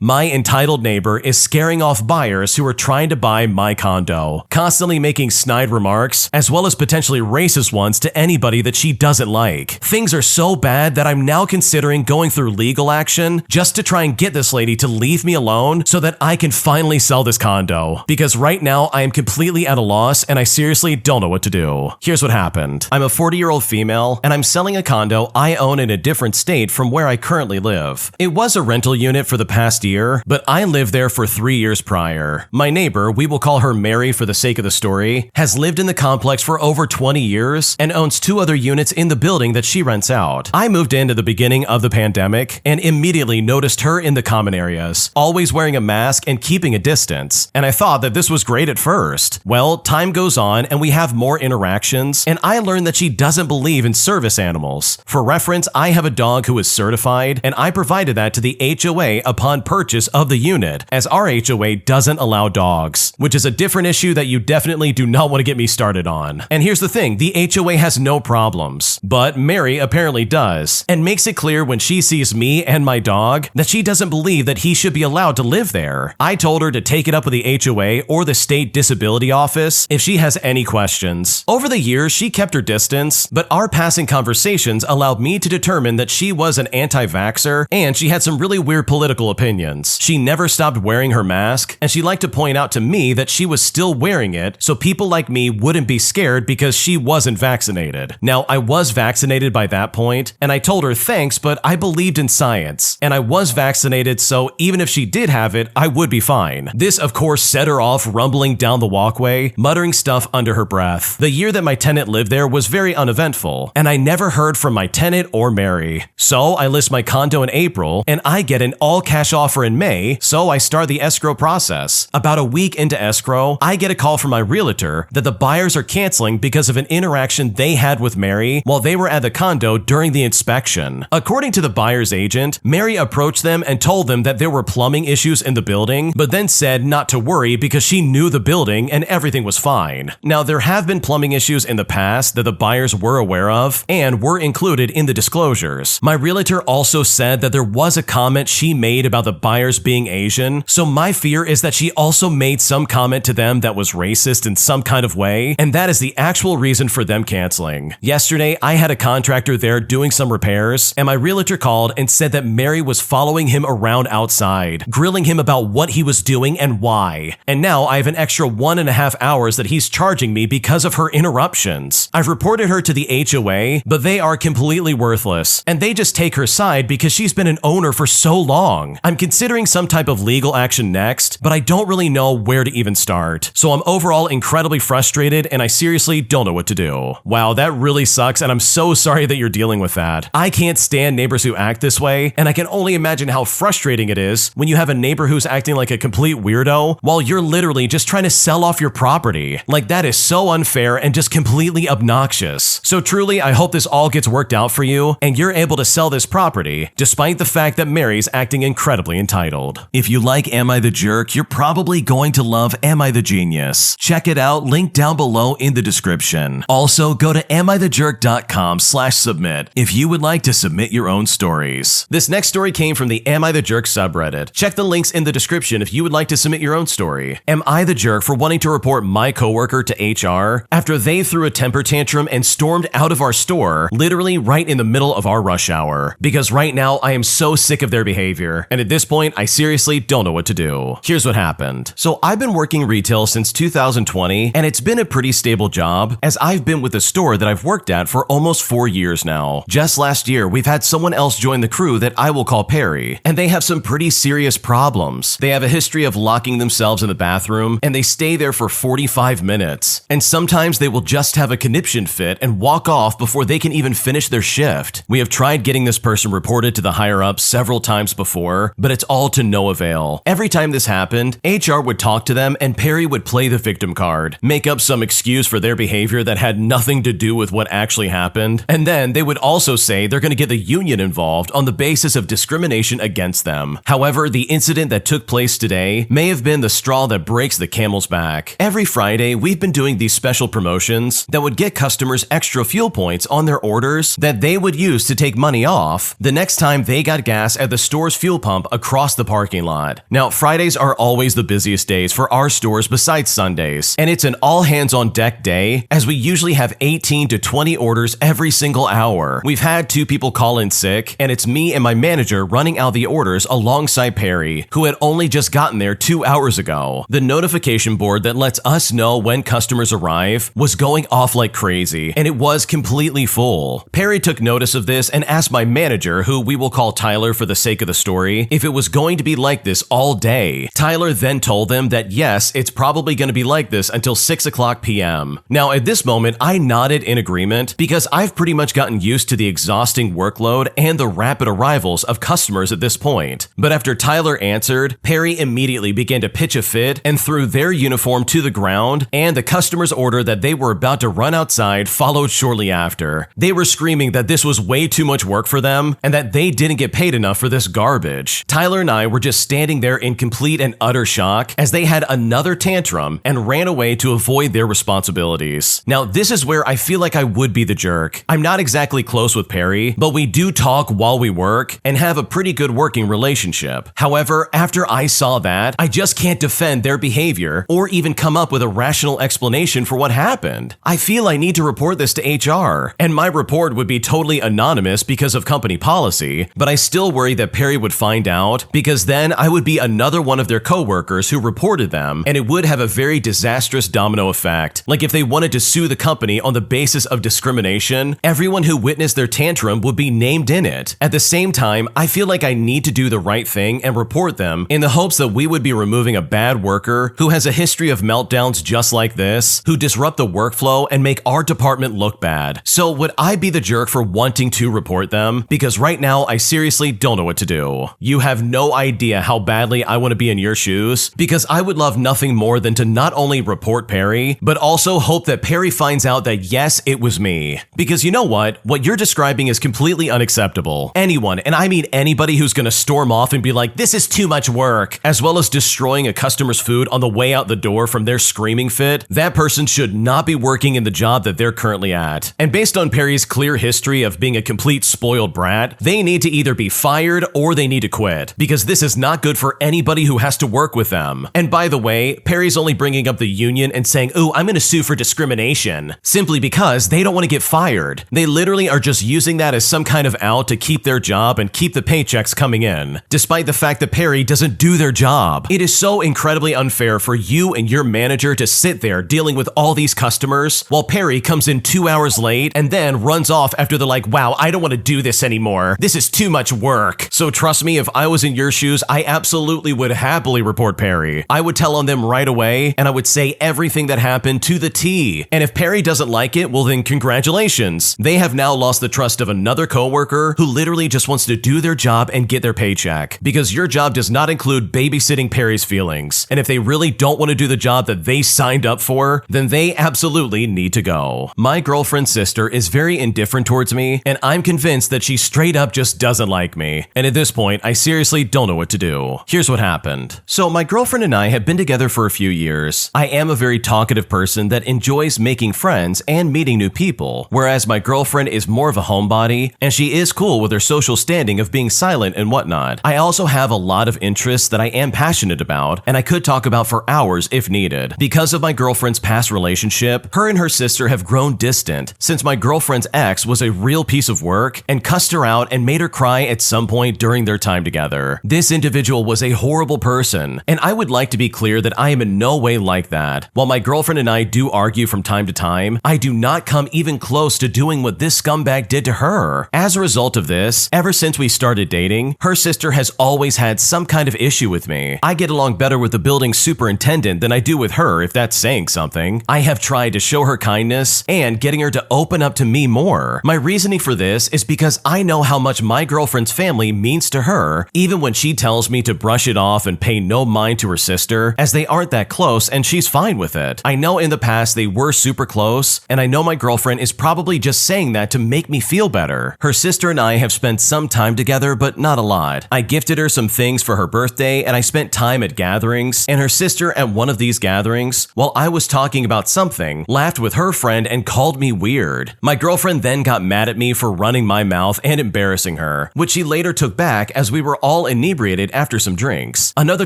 My entitled neighbor is scaring off buyers who are trying to buy my condo, constantly making snide remarks, as well as potentially racist ones to anybody that she doesn't like. Things are so bad that I'm now considering going through legal action just to try and get this lady to leave me alone so that I can finally sell this condo. Because right now I am completely at a loss and I seriously don't know what to do. Here's what happened. I'm a 40-year-old female and I'm selling a condo I own in a different state from where I currently live. It was a rental unit for the past year, but I lived there for 3 years prior. My neighbor, we will call her Mary for the sake of the story, has lived in the complex for over 20 years and owns 2 other units in the building that she rents out. I moved in at the beginning of the pandemic and immediately noticed her in the common areas, always wearing a mask and keeping a distance, and I thought that this was great at first. Well, time goes on and we have more interactions, and I learned that she doesn't believe in service animals. For reference, I have a dog who is certified, and I provided that to the HOA upon purchase of the unit, as our HOA doesn't allow dogs, which is a different issue that you definitely do not want to get me started on. And here's the thing, the HOA has no problems, but Mary apparently does, and makes it clear when she sees me and my dog that she doesn't believe that he should be allowed to live there. I told her to take it up with the HOA or the state disability office if she has any questions. Over the years, she kept her distance, but our passing conversations allowed me to determine that she was an anti-vaxxer and she had some really weird political opinions. She never stopped wearing her mask, and she liked to point out to me that she was still wearing it so people like me wouldn't be scared because she wasn't vaccinated. Now, I was vaccinated by that point, and I told her thanks, but I believed in science, and I was vaccinated, so even if she did have it, I would be fine. This, of course, set her off rumbling down the walkway, muttering stuff under her breath. The year that my tenant lived there was very uneventful, and I never heard from my tenant or Mary. So I list my condo in April, and I get an all-cash offer in May, so I start the escrow process. About a week into escrow, I get a call from my realtor that the buyers are canceling because of an interaction they had with Mary while they were at the condo during the inspection. According to the buyer's agent, Mary approached them and told them that there were plumbing issues in the building, but then said not to worry because she knew the building and everything was fine. Now, there have been plumbing issues in the past that the buyers were aware of and were included in the disclosures. My realtor also said that there was a comment she made about the buyers being Asian, so my fear is that she also made some comment to them that was racist in some kind of way, and that is the actual reason for them canceling. Yesterday, I had a contractor there doing some repairs, and my realtor called and said that Mary was following him around outside, grilling him about what he was doing and why. And now I have an extra 1.5 hours that he's charging me because of her interruptions. I've reported her to the HOA, but they are completely worthless, and they just take her side because she's been an owner for so long. I'm considering some type of legal action next, but I don't really know where to even start. So I'm overall incredibly frustrated, and I seriously don't know what to do. Wow, that really sucks, and I'm so sorry that you're dealing with that. I can't stand neighbors who act this way, and I can only imagine how frustrating it is when you have a neighbor who's acting like a complete weirdo while you're literally just trying to sell off your property. Like, that is so unfair and just completely obnoxious. So truly, I hope this all gets worked out for you and you're able to sell this property despite the fact that Mary's acting incredibly entitled. If you like Am I the Jerk, you're probably going to love Am I the Genius. Check it out, link down below in the description. Also, go to amithejerk.com/submit if you would like to submit your own stories. This next story came from the Am I the Jerk subreddit. Check the links in the description if you would like to submit your own story. Am I the jerk for wanting to report my coworker to HR after they threw a temper tantrum and stormed out of our store, literally right in the middle of our rush hour? Because right now I am so sick of their behavior, and at this point I seriously don't know what to do. Here's what happened. So I've been working retail since 2020, and it's been a pretty stable job as I've been with the store that I've worked at for almost 4 years now. Just last year, we've had someone else join the crew that I will call Perry, and they have some pretty serious problems. They have a history of locking themselves in the bathroom, and they stay there for 45 minutes. And sometimes they will just have a conniption fit and walk off before they can even finish their shift. We have tried getting this person reported to the higher-ups several times before, but it's all to no avail. Every time this happened, HR would talk to them and Perry would play the victim card, make up some excuse for their behavior that had nothing to do with what actually happened, and then they would also say they're going to get the union involved on the basis of discrimination against them. However, the incident that took place today may have been the straw that breaks the camel's back. Every Friday, we've been doing these special promotions that would get customers extra fuel points on their orders that they would use to take money off the next time they got gas at the store's fuel pump across across the parking lot. Now, Fridays are always the busiest days for our stores besides Sundays, and it's an all-hands-on-deck day as we usually have 18 to 20 orders every single hour. We've had 2 people call in sick, and it's me and my manager running out the orders alongside Perry, who had only just gotten there 2 hours ago. The notification board that lets us know when customers arrive was going off like crazy, and it was completely full. Perry took notice of this and asked my manager, who we will call Tyler for the sake of the story, if it was going to be like this all day. Tyler then told them that yes, it's probably going to be like this until 6 o'clock p.m. Now, at this moment, I nodded in agreement because I've pretty much gotten used to the exhausting workload and the rapid arrivals of customers at this point. But after Tyler answered, Perry immediately began to pitch a fit and threw their uniform to the ground, and the customer's order that they were about to run outside followed shortly after. They were screaming that this was way too much work for them and that they didn't get paid enough for this garbage. Tyler and I were just standing there in complete and utter shock as they had another tantrum and ran away to avoid their responsibilities. Now, this is where I feel like I would be the jerk. I'm not exactly close with Perry, but we do talk while we work and have a pretty good working relationship. However, after I saw that, I just can't defend their behavior or even come up with a rational explanation for what happened. I feel I need to report this to HR, and my report would be totally anonymous because of company policy, but I still worry that Perry would find out because then I would be another one of their coworkers who reported them, and it would have a very disastrous domino effect. Like if they wanted to sue the company on the basis of discrimination, everyone who witnessed their tantrum would be named in it. At the same time, I feel like I need to do the right thing and report them in the hopes that we would be removing a bad worker who has a history of meltdowns just like this, who disrupt the workflow and make our department look bad. So would I be the jerk for wanting to report them? Because right now, I seriously don't know what to do. You have no idea how badly I want to be in your shoes, because I would love nothing more than to not only report Perry, but also hope that Perry finds out that yes, it was me. Because you know what? What you're describing is completely unacceptable. Anyone, and I mean anybody who's gonna storm off and be like, this is too much work, as well as destroying a customer's food on the way out the door from their screaming fit, that person should not be working in the job that they're currently at. And based on Perry's clear history of being a complete spoiled brat, they need to either be fired or they need to quit, because this is not good for anybody who has to work with them. And by the way, Perry's only bringing up the union and saying, ooh, I'm gonna sue for discrimination, simply because they don't want to get fired. They literally are just using that as some kind of out to keep their job and keep the paychecks coming in, despite the fact that Perry doesn't do their job. It is so incredibly unfair for you and your manager to sit there dealing with all these customers while Perry comes in 2 hours late and then runs off after they're like, wow, I don't want to do this anymore. This is too much work. So trust me, if I was in your shoes, I absolutely would happily report Perry. I would tell on them right away, and I would say everything that happened to the T. And if Perry doesn't like it, well then congratulations. They have now lost the trust of another coworker who literally just wants to do their job and get their paycheck, because your job does not include babysitting Perry's feelings. And if they really don't want to do the job that they signed up for, then they absolutely need to go. My girlfriend's sister is very indifferent towards me, and I'm convinced that she straight up just doesn't like me. And at this point, I seriously don't know what to do. Here's what happened. So my girlfriend and I have been together for a few years. I am a very talkative person that enjoys making friends and meeting new people, whereas my girlfriend is more of a homebody, and she is cool with her social standing of being silent and whatnot. I also have a lot of interests that I am passionate about, and I could talk about for hours if needed. Because of my girlfriend's past relationship, her and her sister have grown distant since my girlfriend's ex was a real piece of work and cussed her out and made her cry at some point during their time together. This individual was a horrible person, and I would like to be clear that I am in no way like that. While my girlfriend and I do argue from time to time, I do not come even close to doing what this scumbag did to her. As a result of this, ever since we started dating, her sister has always had some kind of issue with me. I get along better with the building superintendent than I do with her, if that's saying something. I have tried to show her kindness and getting her to open up to me more. My reasoning for this is because I know how much my girlfriend's family means to her, even when she tells me to brush it off and pay no mind to her sister, as they aren't that close and she's fine with it. I know in the past they were super close, and I know my girlfriend is probably just saying that to make me feel better. Her sister and I have spent some time together, but not a lot. I gifted her some things for her birthday, and I spent time at gatherings, and her sister at one of these gatherings, while I was talking about something, laughed with her friend and called me weird. My girlfriend then got mad at me for running my mouth and embarrassing her, which she later took back as we were all all inebriated after some drinks. Another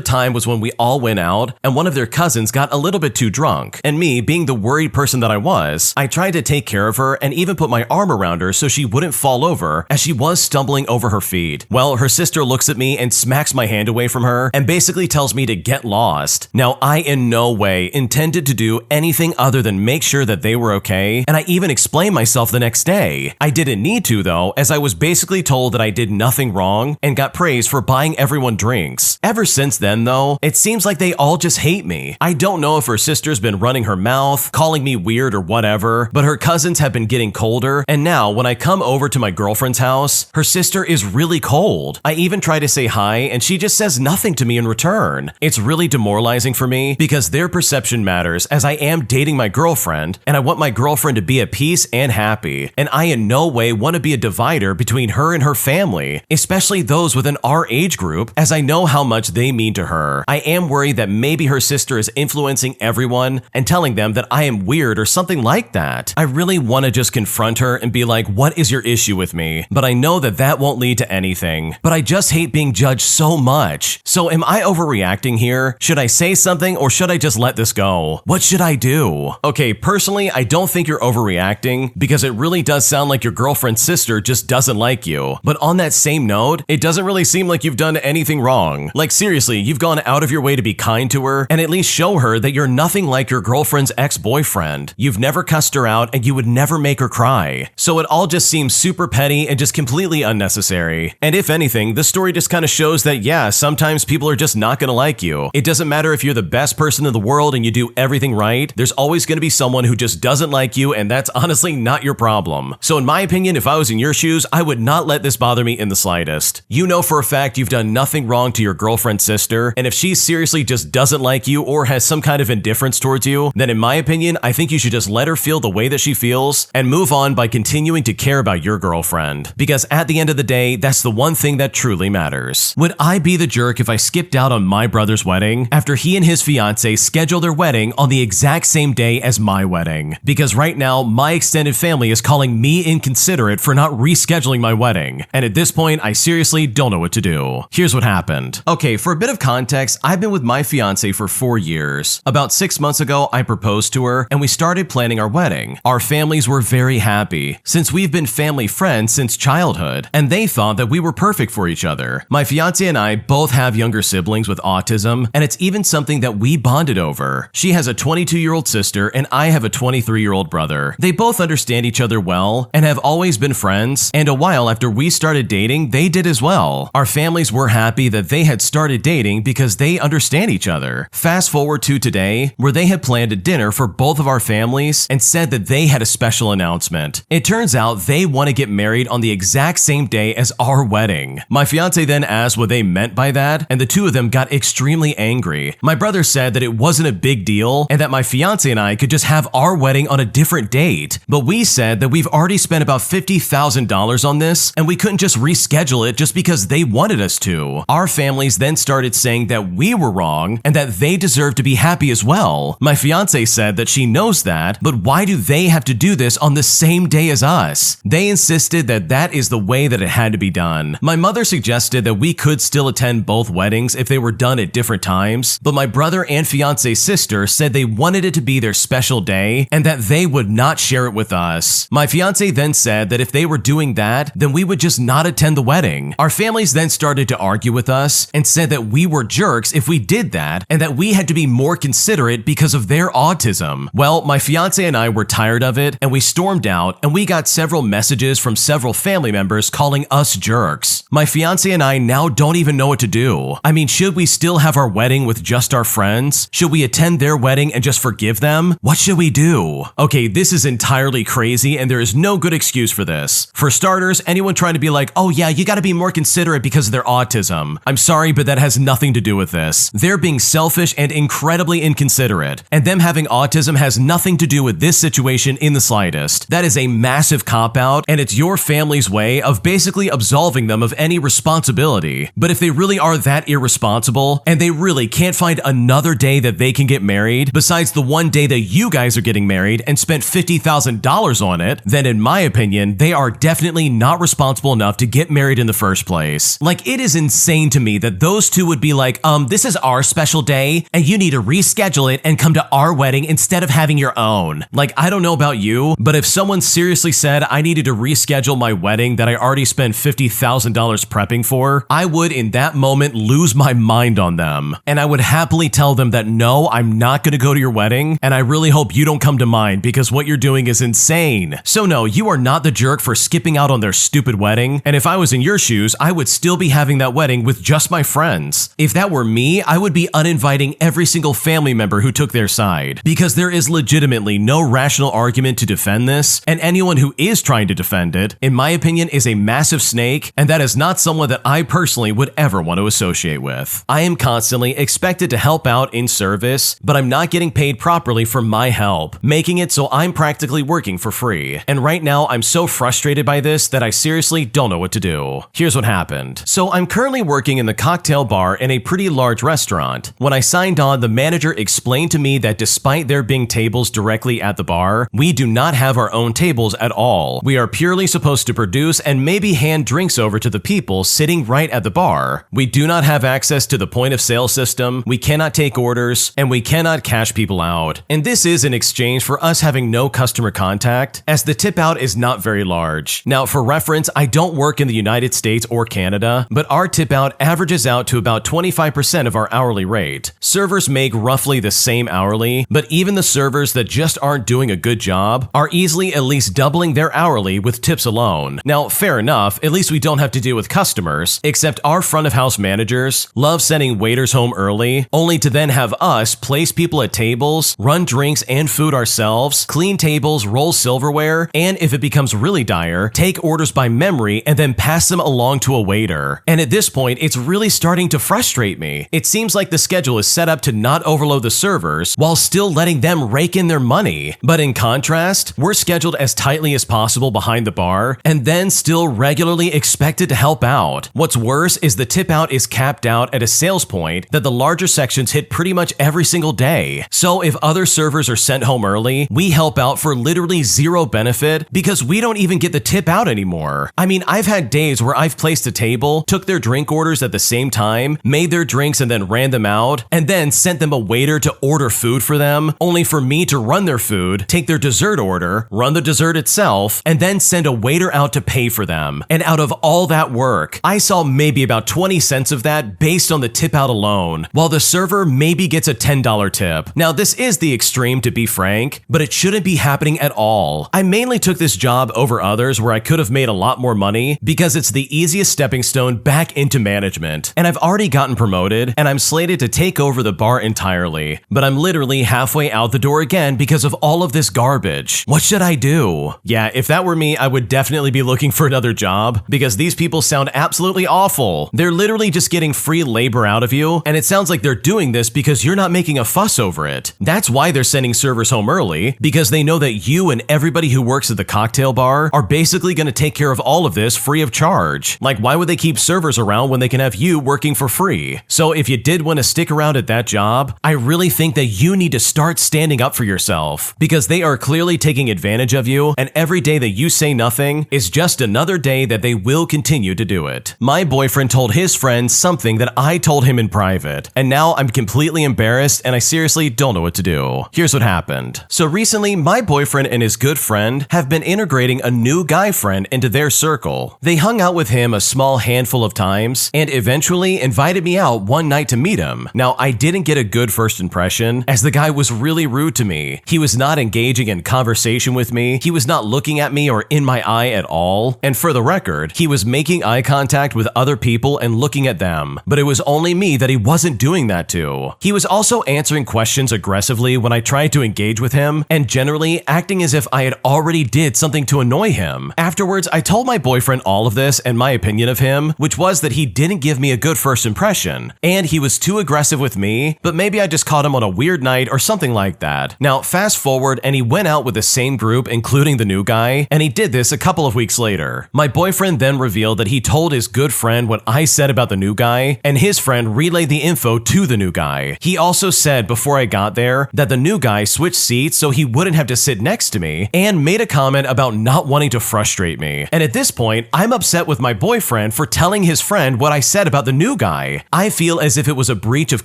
time was when we all went out and one of their cousins got a little bit too drunk, and me, being the worried person that I was, I tried to take care of her and even put my arm around her so she wouldn't fall over as she was stumbling over her feet. Well, her sister looks at me and smacks my hand away from her and basically tells me to get lost. Now, I in no way intended to do anything other than make sure that they were okay, and I even explained myself the next day. I didn't need to though, as I was basically told that I did nothing wrong and got praised for buying everyone drinks. Ever since then though, it seems like they all just hate me. I don't know if her sister's been running her mouth, calling me weird or whatever, but her cousins have been getting colder, and now when I come over to my girlfriend's house, her sister is really cold. I even try to say hi and she just says nothing to me in return. It's really demoralizing for me because their perception matters, as I am dating my girlfriend and I want my girlfriend to be at peace and happy, and I in no way want to be a divider between her and her family, especially those within our age group, as I know how much they mean to her. I am worried that maybe her sister is influencing everyone and telling them that I am weird or something like that. I really want to just confront her and be like, what is your issue with me? But I know that that won't lead to anything. But I just hate being judged so much. So am I overreacting here? Should I say something or should I just let this go? What should I do? Okay, personally, I don't think you're overreacting because it really does sound like your girlfriend's sister just doesn't like you. But on that same note, it doesn't really seem like you've done anything wrong. Like seriously, you've gone out of your way to be kind to her and at least show her that you're nothing like your girlfriend's ex-boyfriend. You've never cussed her out and you would never make her cry. So it all just seems super petty and just completely unnecessary. And if anything, the story just kind of shows that yeah, sometimes people are just not gonna like you. It doesn't matter if you're the best person in the world and you do everything right, there's always gonna be someone who just doesn't like you, and that's honestly not your problem. So in my opinion, if I was in your shoes, I would not let this bother me in the slightest. You know for a fact you've done nothing wrong to your girlfriend's sister, and if she seriously just doesn't like you or has some kind of indifference towards you, then in my opinion, I think you should just let her feel the way that she feels and move on by continuing to care about your girlfriend. Because at the end of the day, that's the one thing that truly matters. Would I be the jerk if I skipped out on my brother's wedding after he and his fiance scheduled their wedding on the exact same day as my wedding? Because right now, my extended family is calling me inconsiderate for not rescheduling my wedding, and at this point, I seriously don't know what to do. Here's what happened. Okay, for a bit of context, I've been with my fiance for 4 years. About 6 months ago, I proposed to her, and we started planning our wedding. Our families were very happy, since we've been family friends since childhood, and they thought that we were perfect for each other. My fiance and I both have younger siblings with autism, and it's even something that we bonded over. She has a 22-year-old sister, and I have a 23-year-old brother. They both understand each other well, and have always been friends, and a while after we started dating, they did as well. Our families were happy that they had started dating because they understand each other. Fast forward to today, where they had planned a dinner for both of our families and said that they had a special announcement. It turns out they want to get married on the exact same day as our wedding. My fiance then asked what they meant by that, and the two of them got extremely angry. My brother said that it wasn't a big deal and that my fiance and I could just have our wedding on a different date. But we said that we've already spent about $50,000 on this and we couldn't just reschedule it just because they wanted us to. Our families then started saying that we were wrong and that they deserve to be happy as well. My fiance said that she knows that, but why do they have to do this on the same day as us? They insisted that that is the way that it had to be done. My mother suggested that we could still attend both weddings if they were done at different times, but my brother and fiance's sister said they wanted it to be their special day and that they would not share it with us. My fiance then said that if they were doing that, then we would just not attend the wedding. Our families then started to argue with us and said that we were jerks if we did that and that we had to be more considerate because of their autism. Well, my fiance and I were tired of it and we stormed out, and we got several messages from several family members calling us jerks. My fiance and I now don't even know what to do. I mean, should we still have our wedding with just our friends? Should we attend their wedding and just forgive them? What should we do? Okay, this is entirely crazy and there is no good excuse for this. For starters, anyone trying to be like, oh yeah, you gotta be more considerate because of their autism. I'm sorry, but that has nothing to do with this. They're being selfish and incredibly inconsiderate, and them having autism has nothing to do with this situation in the slightest. That is a massive cop-out, and it's your family's way of basically absolving them of any responsibility. But if they really are that irresponsible, and they really can't find another day that they can get married, besides the one day that you guys are getting married and spent $50,000 on it, then in my opinion, they are definitely not responsible enough to get married in the first place. Like, Like, it is insane to me that those two would be like, this is our special day and you need to reschedule it and come to our wedding instead of having your own. Like, I don't know about you, but if someone seriously said I needed to reschedule my wedding that I already spent $50,000 prepping for, I would in that moment lose my mind on them. And I would happily tell them that no, I'm not going to go to your wedding, and I really hope you don't come to mine because what you're doing is insane. So no, you are not the jerk for skipping out on their stupid wedding, and if I was in your shoes, I would still be having that wedding with just my friends. If that were me, I would be uninviting every single family member who took their side, because there is legitimately no rational argument to defend this, and anyone who is trying to defend it, in my opinion, is a massive snake, and that is not someone that I personally would ever want to associate with. I am constantly expected to help out in service, but I'm not getting paid properly for my help, making it so I'm practically working for free. And right now, I'm so frustrated by this that I seriously don't know what to do. Here's what happened. So I'm currently working in the cocktail bar in a pretty large restaurant. When I signed on, the manager explained to me that despite there being tables directly at the bar, we do not have our own tables at all. We are purely supposed to produce and maybe hand drinks over to the people sitting right at the bar. We do not have access to the point of sale system, we cannot take orders, and we cannot cash people out. And this is in exchange for us having no customer contact, as the tip out is not very large. Now, for reference, I don't work in the United States or Canada, but our tip out averages out to about 25% of our hourly rate. Servers make roughly the same hourly, but even the servers that just aren't doing a good job are easily at least doubling their hourly with tips alone. Now, fair enough, at least we don't have to deal with customers, except our front of house managers love sending waiters home early, only to then have us place people at tables, run drinks and food ourselves, clean tables, roll silverware, and if it becomes really dire, take orders by memory and then pass them along to a waiter. And at this point, it's really starting to frustrate me. It seems like the schedule is set up to not overload the servers while still letting them rake in their money. But in contrast, we're scheduled as tightly as possible behind the bar and then still regularly expected to help out. What's worse is the tip out is capped out at a sales point that the larger sections hit pretty much every single day. So if other servers are sent home early, we help out for literally zero benefit because we don't even get the tip out anymore. I mean, I've had days where I've placed a table, took their drink orders at the same time, made their drinks and then ran them out, and then sent them a waiter to order food for them, only for me to run their food, take their dessert order, run the dessert itself, and then send a waiter out to pay for them. And out of all that work, I saw maybe about 20 cents of that based on the tip out alone, while the server maybe gets a $10 tip. Now, this is the extreme, to be frank, but it shouldn't be happening at all. I mainly took this job over others where I could have made a lot more money because it's the easiest stepping stone back into management. And I've already gotten promoted, and I'm slated to take over the bar entirely, but I'm literally halfway out the door again because of all of this garbage. What should I do? Yeah, if that were me, I would definitely be looking for another job because these people sound absolutely awful. They're literally just getting free labor out of you, and it sounds like they're doing this because you're not making a fuss over it. That's why they're sending servers home early, because they know that you and everybody who works at the cocktail bar are basically going to take care of all of this free of charge. Like, why would they keep servers around when they can have you working for free? So if you did want to stick around at that job, I really think that you need to start standing up for yourself, because they are clearly taking advantage of you, and every day that you say nothing is just another day that they will continue to do it. My boyfriend told his friend something that I told him in private, and now I'm completely embarrassed and I seriously don't know what to do. Here's what happened. So recently, my boyfriend and his good friend have been integrating a new guy friend into their circle. They hung out with him a small handful of times and eventually invited me out one night to meet him. Now, I didn't get a good first impression, as the guy was really rude to me. He was not engaging in conversation with me, he was not looking at me or in my eye at all, and for the record, he was making eye contact with other people and looking at them, but it was only me that he wasn't doing that to. He was also answering questions aggressively when I tried to engage with him, and generally acting as if I had already did something to annoy him. Afterwards, I told my boyfriend all of this and my opinion of him, which was that he didn't give me a good first impression, and he was too aggressive with me, but maybe I just caught him on a weird night or something like that. Now, fast forward, and he went out with the same group, including the new guy, and he did this a couple of weeks later. My boyfriend then revealed that he told his good friend what I said about the new guy, and his friend relayed the info to the new guy. He also said before I got there that the new guy switched seats so he wouldn't have to sit next to me, and made a comment about not wanting to frustrate me. And at this point, I'm upset with my boyfriend for telling telling his friend what I said about the new guy. I feel as if it was a breach of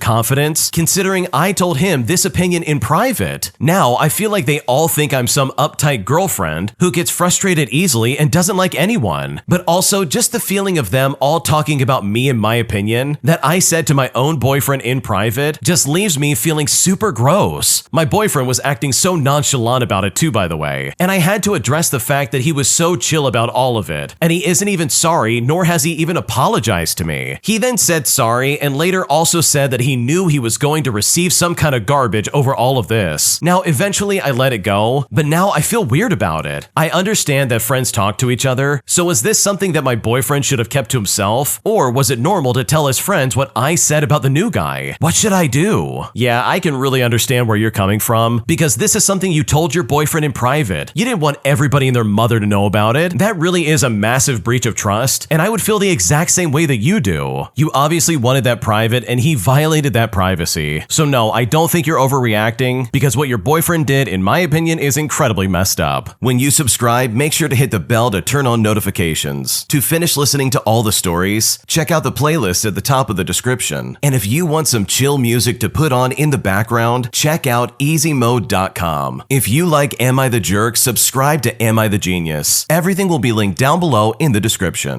confidence, considering I told him this opinion in private. Now, I feel like they all think I'm some uptight girlfriend who gets frustrated easily and doesn't like anyone. But also, just the feeling of them all talking about me and my opinion that I said to my own boyfriend in private just leaves me feeling super gross. My boyfriend was acting so nonchalant about it too, by the way, and I had to address the fact that he was so chill about all of it, and he isn't even sorry, nor has he even apologized to me. He then said sorry and later also said that he knew he was going to receive some kind of garbage over all of this. Now, eventually I let it go, but now I feel weird about it. I understand that friends talk to each other, so is this something that my boyfriend should have kept to himself? Or was it normal to tell his friends what I said about the new guy? What should I do? Yeah, I can really understand where you're coming from, because this is something you told your boyfriend in private. You didn't want everybody and their mother to know about it. That really is a massive breach of trust, and I would feel the exact same way that you do. You obviously wanted that private, and he violated that privacy. So no, I don't think you're overreacting, because what your boyfriend did, in my opinion, is incredibly messed up. When you subscribe, make sure to hit the bell to turn on notifications. To finish listening to all the stories, check out the playlist at the top of the description. And if you want some chill music to put on in the background, check out easymode.com. If you like Am I the Jerk, subscribe to Am I the Genius. Everything will be linked down below in the description.